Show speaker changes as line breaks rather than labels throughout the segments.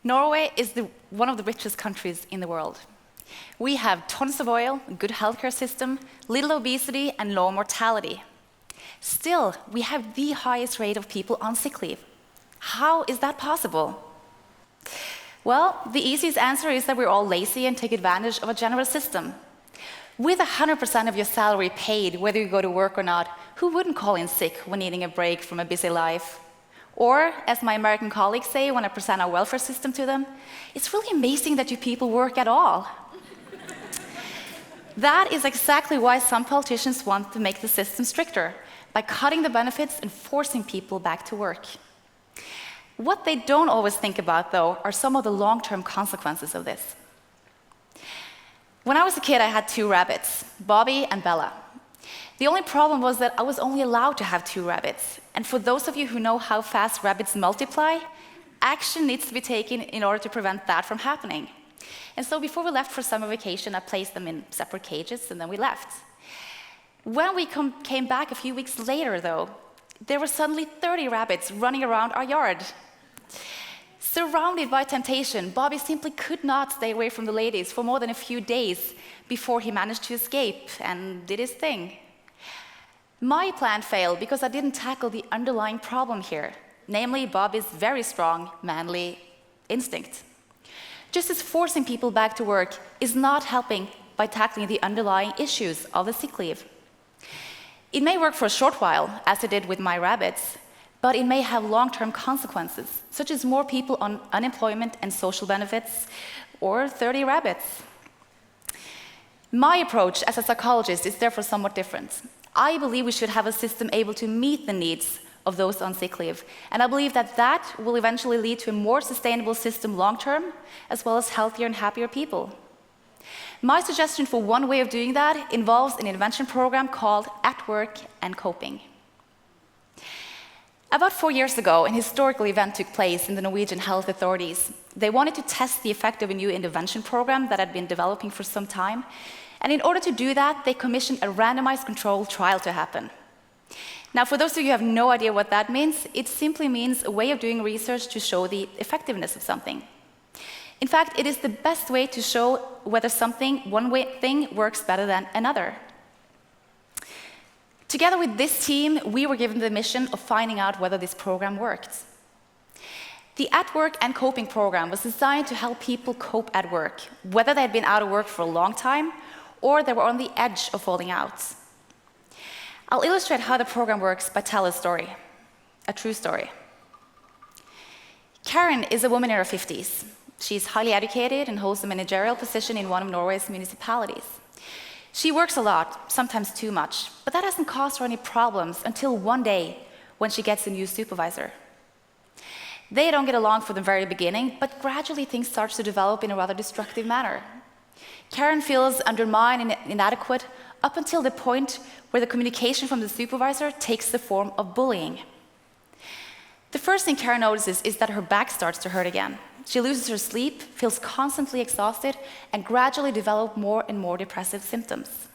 Norway is one of the richest countries in the world. We have tons of oil, a good healthcare system, little obesity, and low mortality. Still, we have the highest rate of people on sick leave. How is that possible? Well, the easiest answer is that we're all lazy and take advantage of a generous system. With 100% of your salary paid, whether you go to work or not, who wouldn't call in sick when needing a break from a busy life? Or, as my American colleagues say when I present our welfare system to them, it's really amazing that you people work at all. That is exactly why some politicians want to make the system stricter, by cutting the benefits and forcing people back to work. What they don't always think about, though, are some of the long-term consequences of this. When I was a kid, I had 2 rabbits, Bobby and Bella. The only problem was that I was only allowed to have 2 rabbits. And for those of you who know how fast rabbits multiply, action needs to be taken in order to prevent that from happening. And so before we left for summer vacation, I placed them in separate cages, and then we left. When we came back a few weeks later, though, there were suddenly 30 rabbits running around our yard. Surrounded by temptation, Bobby simply could not stay away from the ladies for more than a few days before he managed to escape and did his thing. My plan failed because I didn't tackle the underlying problem here, namely Bobby's very strong, manly instinct. Just as forcing people back to work is not helping by tackling the underlying issues of the sick leave. It may work for a short while, as it did with my rabbits, but it may have long-term consequences, such as more people on unemployment and social benefits, or 30 rabbits. My approach as a psychologist is therefore somewhat different. I believe we should have a system able to meet the needs of those on sick leave, and I believe that that will eventually lead to a more sustainable system long-term, as well as healthier and happier people. My suggestion for one way of doing that involves an intervention program called At Work and Coping. About 4 years ago, an historical event took place in the Norwegian health authorities. They wanted to test the effect of a new intervention program that had been developing for some time, and in order to do that, they commissioned a randomized controlled trial to happen. Now, for those of you who have no idea what that means, it simply means a way of doing research to show the effectiveness of something. In fact, it is the best way to show whether one thing works better than another. Together with this team, we were given the mission of finding out whether this program worked. The At Work and Coping program was designed to help people cope at work, whether they had been out of work for a long time or they were on the edge of falling out. I'll illustrate how the program works by telling a story, a true story. Karen is a woman in her 50s. She's highly educated and holds a managerial position in one of Norway's municipalities. She works a lot, sometimes too much, but that hasn't caused her any problems until one day when she gets a new supervisor. They don't get along from the very beginning, but gradually things start to develop in a rather destructive manner. Karen feels undermined and inadequate up until the point where the communication from the supervisor takes the form of bullying. The first thing Karen notices is that her back starts to hurt again. She loses her sleep, feels constantly exhausted, and gradually develops more and more depressive symptoms.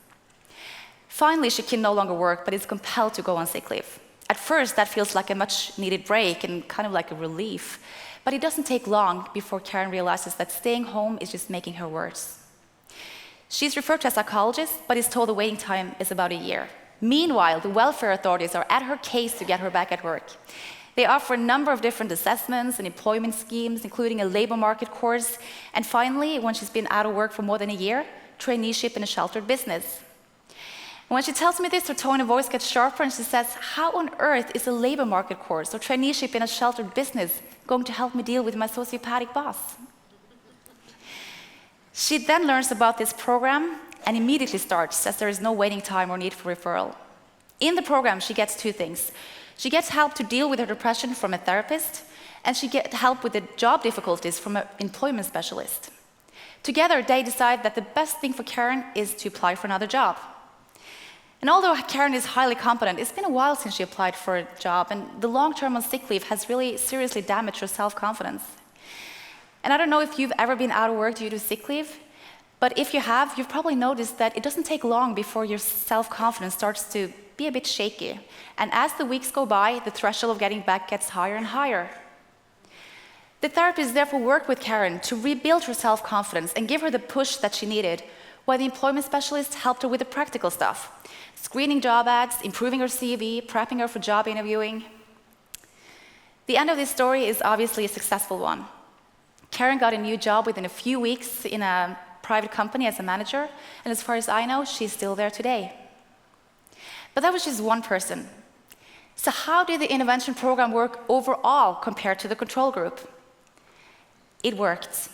Finally, she can no longer work, but is compelled to go on sick leave. At first, that feels like a much-needed break and kind of like a relief, but it doesn't take long before Karen realizes that staying home is just making her worse. She's referred to a psychologist, but is told the waiting time is about a year. Meanwhile, the welfare authorities are at her case to get her back at work. They offer a number of different assessments and employment schemes, including a labor market course, and finally, when she's been out of work for more than a year, traineeship in a sheltered business. When she tells me this, her tone of voice gets sharper, and she says, "How on earth is a labor market course or traineeship in a sheltered business going to help me deal with my sociopathic boss?" She then learns about this program and immediately starts, as there is no waiting time or need for referral. In the program, she gets 2 things. She gets help to deal with her depression from a therapist, and she gets help with the job difficulties from an employment specialist. Together, they decide that the best thing for Karen is to apply for another job. And although Karen is highly competent, it's been a while since she applied for a job, and the long term on sick leave has really seriously damaged her self-confidence. And I don't know if you've ever been out of work due to sick leave, but if you have, you've probably noticed that it doesn't take long before your self-confidence starts to be a bit shaky. And as the weeks go by, the threshold of getting back gets higher and higher. The therapist therefore worked with Karen to rebuild her self-confidence and give her the push that she needed, while the employment specialist helped her with the practical stuff, screening job ads, improving her CV, prepping her for job interviewing. The end of this story is obviously a successful one. Karen got a new job within a few weeks in a private company as a manager, and as far as I know, she's still there today. But that was just one person. So how did the intervention program work overall compared to the control group? It worked.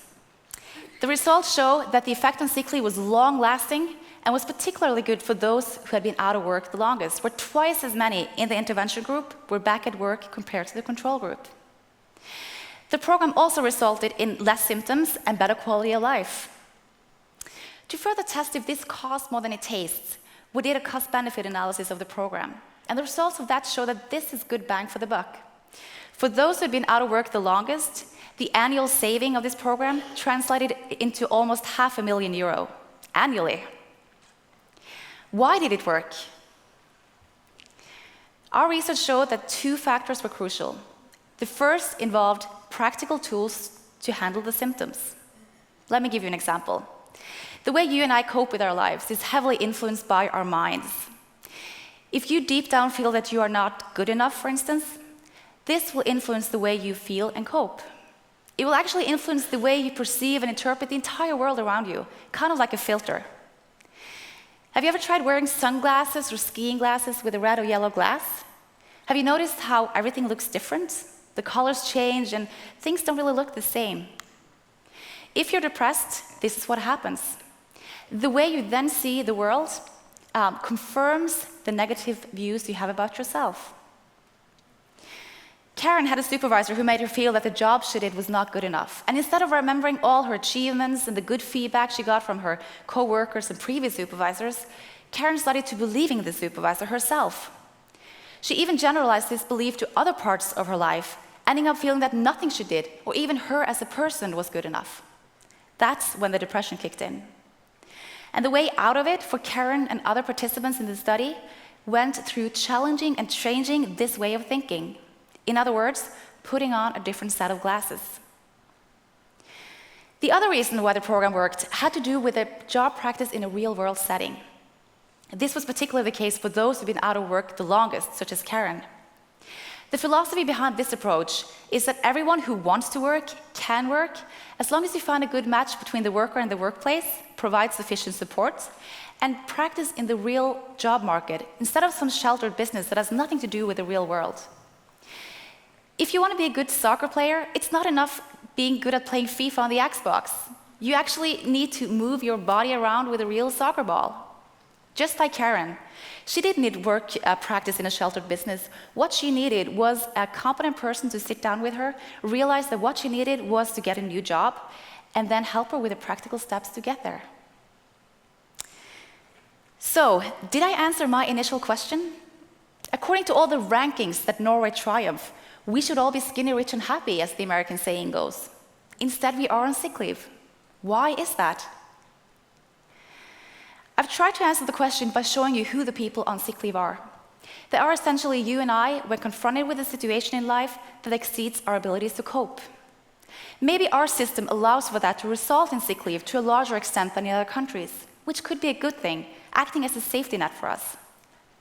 The results show that the effect on sick leave was long-lasting and was particularly good for those who had been out of work the longest, where twice as many in the intervention group were back at work compared to the control group. The program also resulted in less symptoms and better quality of life. To further test if this costs more than it tastes, we did a cost-benefit analysis of the program, and the results of that show that this is good bang for the buck. For those who had been out of work the longest, the annual saving of this program translated into almost €500,000 annually. Why did it work? Our research showed that two factors were crucial. The first involved practical tools to handle the symptoms. Let me give you an example. The way you and I cope with our lives is heavily influenced by our minds. If you deep down feel that you are not good enough, for instance, this will influence the way you feel and cope. It will actually influence the way you perceive and interpret the entire world around you, kind of like a filter. Have you ever tried wearing sunglasses or skiing glasses with a red or yellow glass? Have you noticed how everything looks different? The colors change and things don't really look the same. If you're depressed, this is what happens. The way you then see the world confirms the negative views you have about yourself. Karen had a supervisor who made her feel that the job she did was not good enough. And instead of remembering all her achievements and the good feedback she got from her co-workers and previous supervisors, Karen started to believing the supervisor herself. She even generalized this belief to other parts of her life, ending up feeling that nothing she did, or even her as a person, was good enough. That's when the depression kicked in. And the way out of it for Karen and other participants in the study went through challenging and changing this way of thinking. In other words, putting on a different set of glasses. The other reason why the program worked had to do with a job practice in a real-world setting. This was particularly the case for those who've been out of work the longest, such as Karen. The philosophy behind this approach is that everyone who wants to work can work, as long as you find a good match between the worker and the workplace, provide sufficient support, and practice in the real job market instead of some sheltered business that has nothing to do with the real world. If you want to be a good soccer player, it's not enough being good at playing FIFA on the Xbox. You actually need to move your body around with a real soccer ball. Just like Karen, she didn't need work practice in a sheltered business. What she needed was a competent person to sit down with her, realize that what she needed was to get a new job, and then help her with the practical steps to get there. So, did I answer my initial question? According to all the rankings that Norway triumph, we should all be skinny, rich, and happy, as the American saying goes. Instead, we are on sick leave. Why is that? I've tried to answer the question by showing you who the people on sick leave are. They are essentially you and I when confronted with a situation in life that exceeds our abilities to cope. Maybe our system allows for that to result in sick leave to a larger extent than in other countries, which could be a good thing, acting as a safety net for us.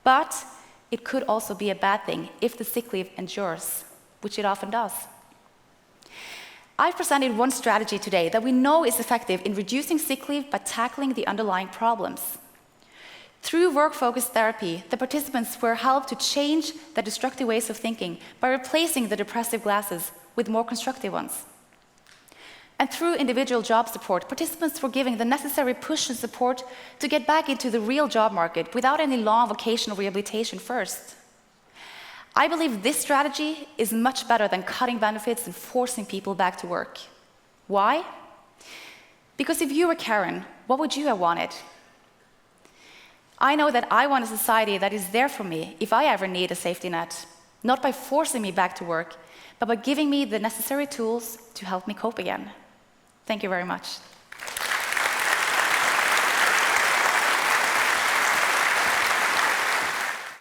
But it could also be a bad thing if the sick leave endures, which it often does. I've presented one strategy today that we know is effective in reducing sick leave by tackling the underlying problems. Through work-focused therapy, the participants were helped to change their destructive ways of thinking by replacing the depressive glasses with more constructive ones. And through individual job support, participants were given the necessary push and support to get back into the real job market without any long vocational rehabilitation first. I believe this strategy is much better than cutting benefits and forcing people back to work. Why? Because if you were Karen, what would you have wanted? I know that I want a society that is there for me if I ever need a safety net, not by forcing me back to work, but by giving me the necessary tools to help me cope again. Thank you very much.